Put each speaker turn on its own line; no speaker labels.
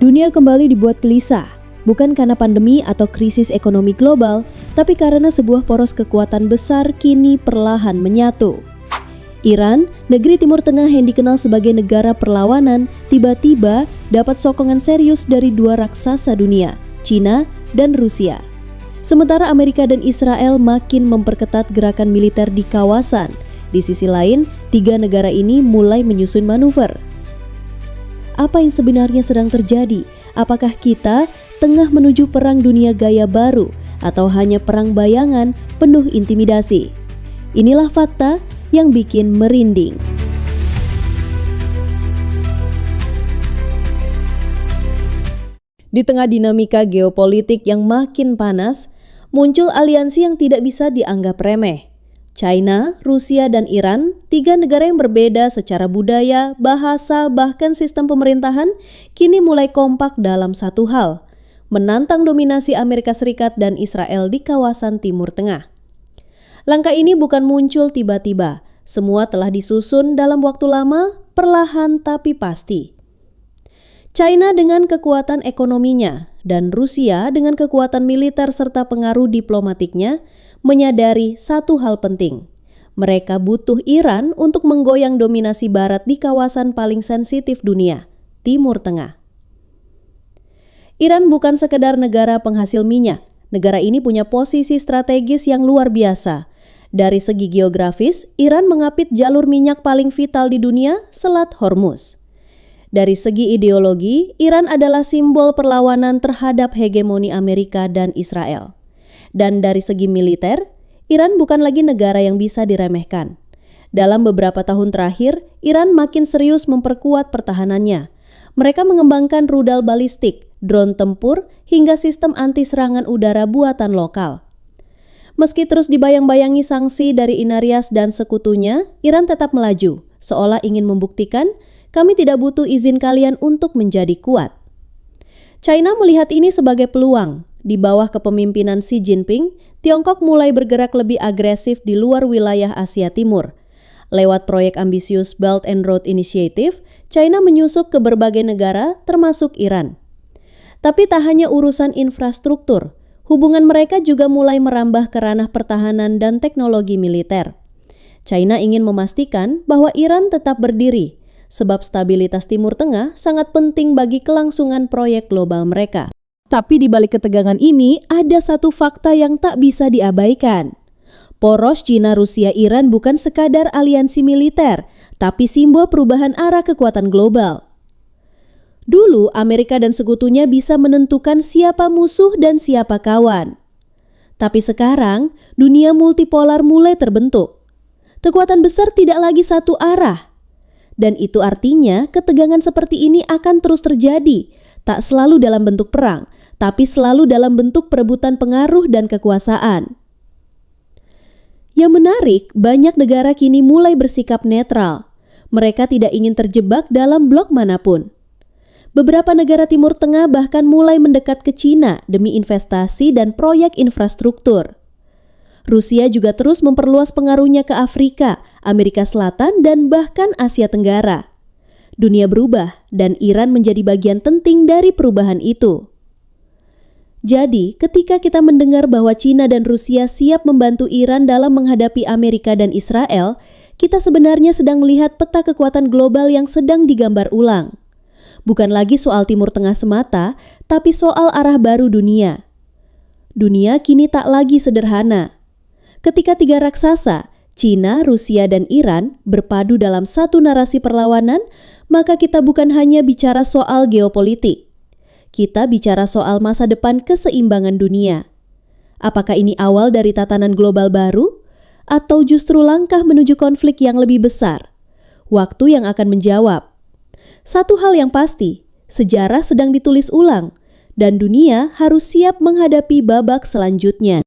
Dunia kembali dibuat gelisah, bukan karena pandemi atau krisis ekonomi global, tapi karena sebuah poros kekuatan besar kini perlahan menyatu. Iran, negeri Timur Tengah yang dikenal sebagai negara perlawanan, tiba-tiba dapat sokongan serius dari dua raksasa dunia, China dan Rusia. Sementara Amerika dan Israel makin memperketat gerakan militer di kawasan. Di sisi lain, tiga negara ini mulai menyusun manuver. Apa yang sebenarnya sedang terjadi? Apakah kita tengah menuju perang dunia gaya baru atau hanya perang bayangan penuh intimidasi? Inilah fakta yang bikin merinding. Di tengah dinamika geopolitik yang makin panas, muncul aliansi yang tidak bisa dianggap remeh. China, Rusia, dan Iran, tiga negara yang berbeda secara budaya, bahasa, bahkan sistem pemerintahan, kini mulai kompak dalam satu hal, menantang dominasi Amerika Serikat dan Israel di kawasan Timur Tengah. Langkah ini bukan muncul tiba-tiba, semua telah disusun dalam waktu lama, perlahan tapi pasti. China dengan kekuatan ekonominya, dan Rusia dengan kekuatan militer serta pengaruh diplomatiknya, menyadari satu hal penting. Mereka butuh Iran untuk menggoyang dominasi Barat di kawasan paling sensitif dunia, Timur Tengah. Iran bukan sekedar negara penghasil minyak. Negara ini punya posisi strategis yang luar biasa. Dari segi geografis, Iran mengapit jalur minyak paling vital di dunia, Selat Hormuz. Dari segi ideologi, Iran adalah simbol perlawanan terhadap hegemoni Amerika dan Israel. Dan dari segi militer, Iran bukan lagi negara yang bisa diremehkan. Dalam beberapa tahun terakhir, Iran makin serius memperkuat pertahanannya. Mereka mengembangkan rudal balistik, drone tempur, hingga sistem anti-serangan udara buatan lokal. Meski terus dibayang-bayangi sanksi dari Inarias dan sekutunya, Iran tetap melaju, seolah ingin membuktikan, kami tidak butuh izin kalian untuk menjadi kuat. China melihat ini sebagai peluang. Di bawah kepemimpinan Xi Jinping, Tiongkok mulai bergerak lebih agresif di luar wilayah Asia Timur. Lewat proyek ambisius Belt and Road Initiative, China menyusup ke berbagai negara, termasuk Iran. Tapi tak hanya urusan infrastruktur, hubungan mereka juga mulai merambah ke ranah pertahanan dan teknologi militer. China ingin memastikan bahwa Iran tetap berdiri, sebab stabilitas Timur Tengah sangat penting bagi kelangsungan proyek global mereka. Tapi di balik ketegangan ini, ada satu fakta yang tak bisa diabaikan. Poros China, Rusia, Iran bukan sekadar aliansi militer, tapi simbol perubahan arah kekuatan global. Dulu, Amerika dan sekutunya bisa menentukan siapa musuh dan siapa kawan. Tapi sekarang, dunia multipolar mulai terbentuk. Kekuatan besar tidak lagi satu arah. Dan itu artinya ketegangan seperti ini akan terus terjadi, tak selalu dalam bentuk perang, tapi selalu dalam bentuk perebutan pengaruh dan kekuasaan. Yang menarik, banyak negara kini mulai bersikap netral. Mereka tidak ingin terjebak dalam blok manapun. Beberapa negara Timur Tengah bahkan mulai mendekat ke China demi investasi dan proyek infrastruktur. Rusia juga terus memperluas pengaruhnya ke Afrika, Amerika Selatan, dan bahkan Asia Tenggara. Dunia berubah, dan Iran menjadi bagian penting dari perubahan itu. Jadi, ketika kita mendengar bahwa China dan Rusia siap membantu Iran dalam menghadapi Amerika dan Israel, kita sebenarnya sedang melihat peta kekuatan global yang sedang digambar ulang. Bukan lagi soal Timur Tengah semata, tapi soal arah baru dunia. Dunia kini tak lagi sederhana. Ketika tiga raksasa, China, Rusia, dan Iran berpadu dalam satu narasi perlawanan, maka kita bukan hanya bicara soal geopolitik. Kita bicara soal masa depan keseimbangan dunia. Apakah ini awal dari tatanan global baru? Atau justru langkah menuju konflik yang lebih besar? Waktu yang akan menjawab. Satu hal yang pasti, sejarah sedang ditulis ulang, dan dunia harus siap menghadapi babak selanjutnya.